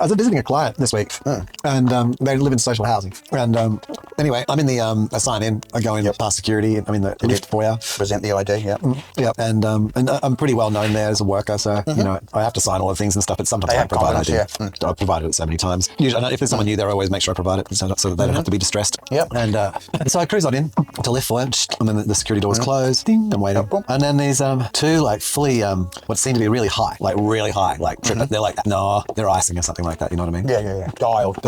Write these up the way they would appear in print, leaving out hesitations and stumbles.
I was visiting a client this week, and they live in social housing. And anyway, I'm in the, I sign in, I go in past security, I'm in the lift foyer. Present the ID, Yeah, and I'm pretty well known there as a worker, so, you know, I have to sign all the things and stuff, but sometimes I provide ID. I've provided it so many times. Usually, if there's someone new there, I always make sure I provide it so that they don't have to be distressed. And so I cruise on in to lift foyer, and then the security door's closed, ding, I'm waiting. And then these two, like, fully, what seem to be really high, like tripping. They're like, no, they're icing or something like that, you know what I mean? Yeah. Dialed.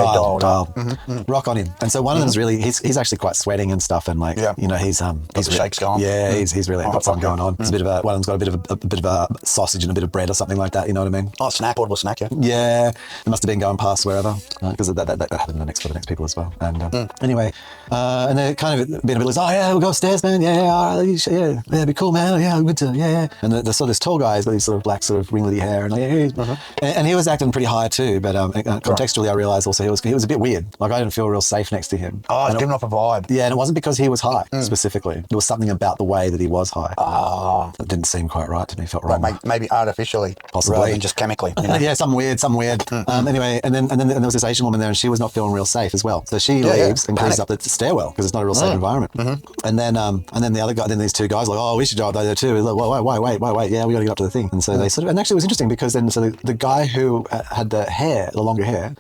Rock on in. And so one of them's really, he's actually quite sweating and stuff, and like, you know, he's the shakes going. Yeah, he's really got something going on. It's a bit of a, one of them's got a bit of a sausage and a bit of bread or something like that, you know what I mean? Oh, snack, audible snack, Yeah, it must have been going past wherever, because that happened for the next people as well. And anyway, and they're kind of being a bit like, oh yeah, we'll go upstairs, man. Yeah, it'd be cool, man. Yeah, good to, yeah. And the sort of this tall guy has got these sort of black, sort of ringlety hair, and like, and he was acting pretty high too. But contextually, I realised also he was a bit weird. Like I didn't feel real safe next to him. Oh, it's giving off a vibe. Yeah, and it wasn't because he was high specifically. There was something about the way that he was high. That didn't seem quite right to me. Felt wrong. Like maybe artificially, possibly, rather than just chemically. You know? Yeah, some weird. Anyway, and then there was this Asian woman there, and she was not feeling real safe as well. So she leaves and cleans up the stairwell because it's not a real safe environment. And then the other guy, then these two guys are like, oh, we should go up there too. Like, wait, yeah, we got to get up to the thing. And so they sort of, and actually it was interesting because then the guy who had the longer hair,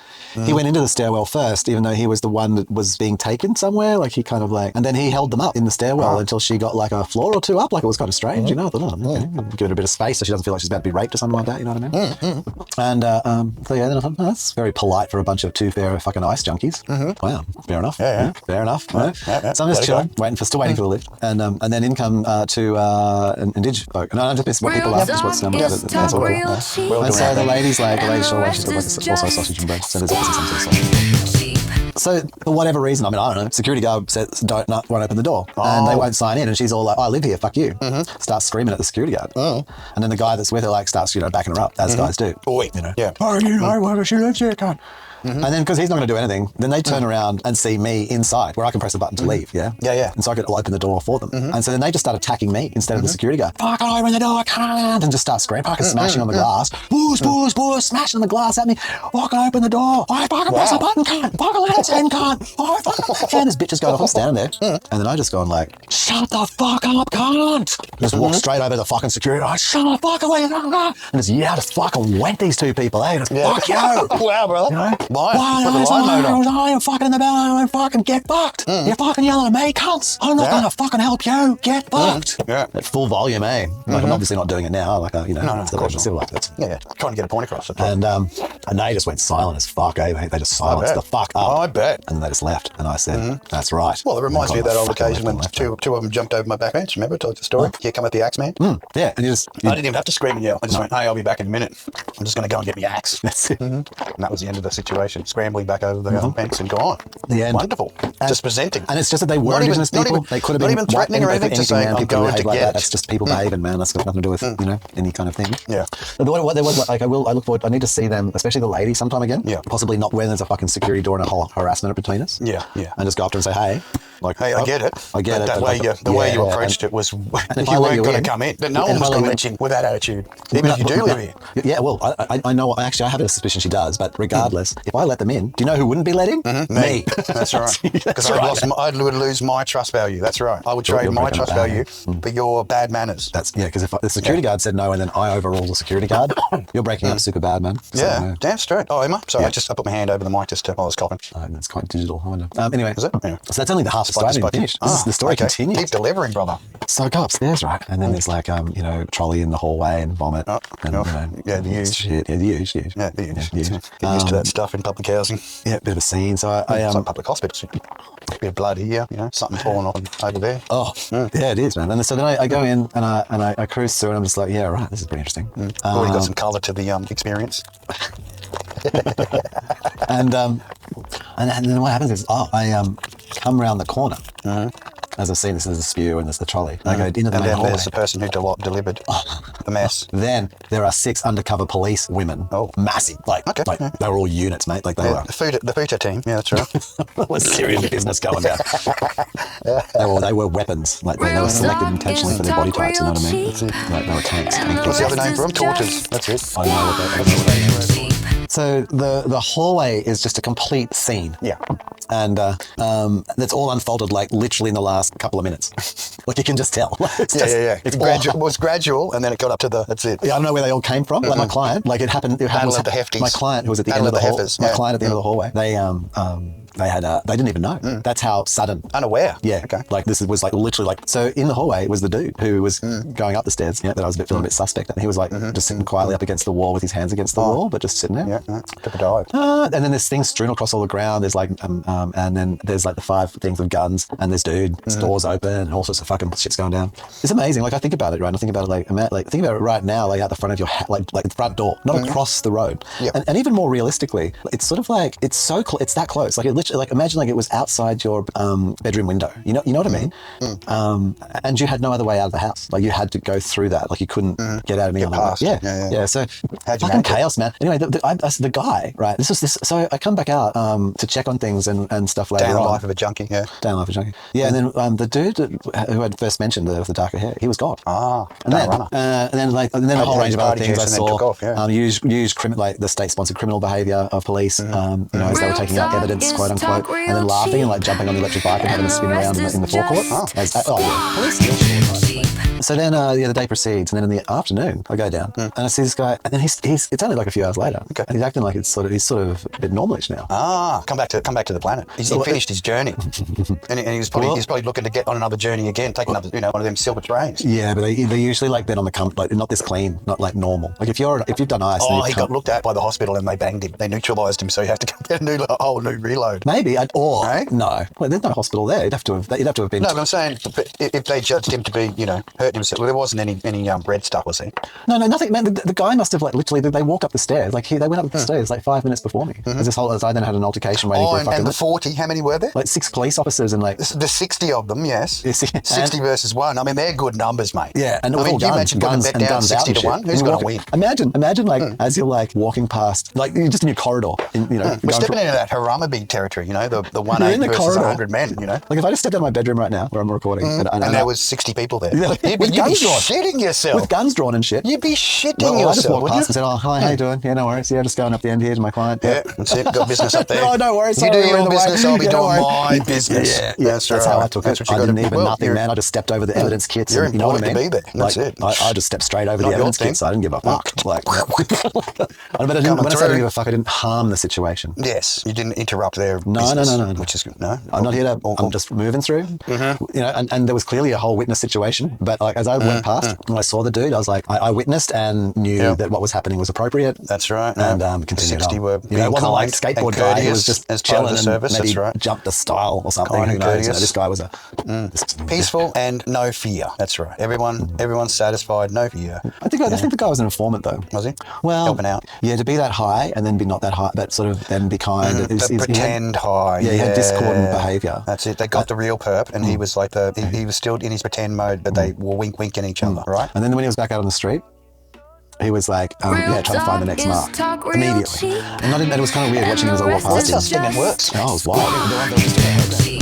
he went into the stairwell first, even though he was the one that was being taken somewhere. Like he kind of like, and then he held them up in the stairwell until she got like a floor or two up. Like it was kind of strange, you know. I thought, okay, give it a bit of space so she doesn't feel like she's about to be raped or something like that. You know what I mean? And so yeah, then I thought, oh, that's very polite for a bunch of two fair fucking ice junkies. Wow, fair enough. Fair enough. So I'm just chilling, still waiting for the lift, and then in come two indigenous folk. No, just what people are. Just what's that's all. And so the lady's sure way she's got like also sausage and bread. So there's obviously some sort of sausage. So for whatever reason, I mean, I don't know, security guard says won't open the door and they won't sign in, and she's all like, I live here, fuck you. Starts screaming at the security guard. And then the guy that's with her like starts, backing her up, as guys do. Oh, Why she lives here, cunt. And then because he's not going to do anything, then they turn around and see me inside where I can press a button to leave, yeah? And so I could open the door for them. And so then they just start attacking me instead of the security guard. Fucking open the door, I can't. And just start screaming, fucking smashing on the glass. Booze, smashing the glass at me. Fucking open the door. I fucking press a button, can't. Fucking let it in, can't. And this bitch is going off. I'm standing there. And then I just going like, shut the fuck up, can't. Just walk straight over the fucking security guard. Shut the fuck away. And just, just fucking went these two people, eh? Just, fuck you. Wow, brother. You know? Why? Put the line mode on. You're fucking in the bell. I fucking get fucked. You're fucking yelling at me, cunts. I'm not going to fucking help you. Get fucked. At full volume, eh? Like I'm obviously not doing it now. Like, no, of course not. Like that. Trying to get a point across. And they just went silent as fuck, eh? They just silenced the fuck up. I bet. And then they just left. And I said, that's right. Well, it reminds me of that old occasion when two of them jumped over my back bench. Remember? I told you the story. Here come with the axe man. Yeah. And I didn't even have to scream and yell. I just went, hey, I'll be back in a minute. I'm just going to go and get my axe. That's it. And that was the end of the situation. Scrambling back over the fence and gone. The end. Wonderful. Just presenting. And it's just that they were Indigenous people. They could have been even threatening or anything to say, I'm going to like get. That's just people behaving, man. That's got nothing to do with, any kind of thing. Yeah. But what there was, like, I look forward, I need to see them, especially the lady sometime again. Yeah. Possibly not when there's a fucking security door and a whole harassment between us. Yeah. And just go up to her and say, hey. Like, hey, I get it. The way you approached it was you weren't going to come in. No one was going to let you in with that attitude, even if you do live here. Yeah, well, I know, actually, I have a suspicion she does, but regardless, if I let them in, do you know who wouldn't be let in? Me. That's right. Because I would lose my trust value. That's right. I would trade my trust value for your bad manners. Because if the security guard said no and then I overrule the security guard, you're breaking up super bad, man. So, damn straight. Oh, am I? Sorry, I put my hand over the mic just to, I was coughing. That's quite digital, I wonder. Anyway, is it? Yeah. So that's only the half story finished. The story continues. Keep delivering, brother. So I go upstairs, right? And then there's like, trolley in the hallway and vomit. The huge. Shit. Yeah, the huge. Yeah, the huge. Get used to that stuff in public housing. Yeah, bit of a scene. So it's like public hospitals. A bit of blood here, something falling off over there. Oh, yeah, it is, man. And so then I go in and I cruise through and I'm just like, yeah, right, this is pretty interesting. Already got some colour to the experience. And then what happens is, I come around the corner. As I've seen, this is the spew and there's the trolley. I go into the main hallway. There's the person who delivered the mess. Then there are 6 undercover police women. Oh, massive! They were all units, mate. Like they were the Futa team. Yeah, that's right. There was serious business going down. They were weapons. Like they were selected intentionally for their body types. You know what I mean? Like they were tanks. What's the other name for them? Torches. That's it. I know what that is. So the hallway is just a complete scene. Yeah. And that's all unfolded like literally in the last couple of minutes. Like you can just tell. Yeah. It was gradual, and then it got up to that's it. Yeah, I don't know where they all came from. Like my client, like it happened. Battle of the Hefties. My client who was at the end of the hall. Heifers, My client at the end of the hallway. They had they didn't even know. That's how sudden. Unaware. Yeah. Okay. Like this was like literally like, so in the hallway was the dude who was going up the stairs. Yeah. That I was feeling a bit suspect. And he was like just sitting quietly up against the wall with his hands against the wall, but just sitting there. Yeah. Took a dive. And then there's things strewn across all the ground. There's like, and then there's like the 5 things with guns, and this dude, his doors open, and all sorts of fucking shit's going down. It's amazing. Like I think about it, right? And I think about it like think about it right now, like out the front of your like the front door, not across the road. Yeah. And even more realistically, it's sort of like it's so it's that close. Like it literally, like imagine like it was outside your bedroom window. You know what I mean? And you had no other way out of the house. Like you had to go through that. Like you couldn't get out of any other way. Yeah. So fucking chaos, man. Anyway, the guy, right? This. So I come back out to check on things and stuff later on. Down the life of a junkie. Yeah. Down the life of a junkie. Yeah, and then the dude who had first mentioned with the darker hair, he was gone. And then a whole range of other things I saw. Use like the state-sponsored criminal behaviour of police. You know, as they were taking out evidence, quote unquote, and then laughing and like jumping on the electric bike and having a spin around in the forecourt. Police still shit. So then the day proceeds, and then in the afternoon I go down and I see this guy, and then he's it's only like a few hours later, and he's acting like he's sort of a bit normalish now. Come back to the planet. He finished his journey, and he's probably looking to get on another journey again, take another one of them silver trains. Yeah, but they usually like been on the like not this clean, not like normal. Like if you've done ice. He got looked at by the hospital and they banged him. They neutralised him, so you have to get a whole new reload. Maybe no. Well, there's no hospital there. You'd have to have been. No, but I'm saying if they judged him to be, hurting himself, well, there wasn't any red stuff, was he? No, nothing. Man, the guy must have like literally. They walked up the stairs. Like they went up the stairs like 5 minutes before me. As I then had an altercation waiting for a fucking. And the 40, how many were there? Like 6 police officers and like the 60 of them. Yes, 60 versus 1. I mean, they're good numbers, mate. Yeah, and all guns and guns 60 to 1. Who's going to win? Imagine like as you're like walking past, like you're just in your corridor. We're stepping into that Harambe territory. The 1-8 versus 100 men. Like if I just stepped out of my bedroom right now where I'm recording, and there was 60 people there, you'd be shitting yourself with guns drawn and shit. You'd be shitting yourself. I just walked past and said, "Oh, hi, how you doing? Yeah, no worries. Yeah, just going up the end here to my client. Yeah, that's it. Got business up there. No, no worries. You do your business, I'll be doing my business. Yeah, that's how I took it. I didn't even nothing, man. I just stepped over the evidence kits. You're employed to be there. That's it. I just stepped straight over the evidence kits. I didn't give a fuck. Like, when I said I didn't give a fuck, I didn't harm the situation. Yes, you didn't interrupt their No. which is good. No, I'm not here to. I'm just moving through. And there was clearly a whole witness situation. But like as I went past, when I saw the dude, I was like, I witnessed and knew that what was happening was appropriate. That's right. And continued 60 on. were It wasn't like skateboard guy who was just as chilling part of the service. and maybe That's right. jumped a stile or something. Kind Who and knows? courteous. This guy was peaceful and no fear. That's right. Everyone's satisfied. No fear. I think the guy was an informant though. Was he? Well, helping out. Yeah, to be that high and then be not that high, but sort of then be kind. Pretend high. Yeah, he had discordant behaviour. That's it. They got the real perp, and he was like he was still in his pretend mode, but they were winking each other, right? And then when he was back out on the street, he was like, trying to find the next mark immediately. And it was kind of weird watching him as I walked past him. That's how stinging works. Oh, it was wild.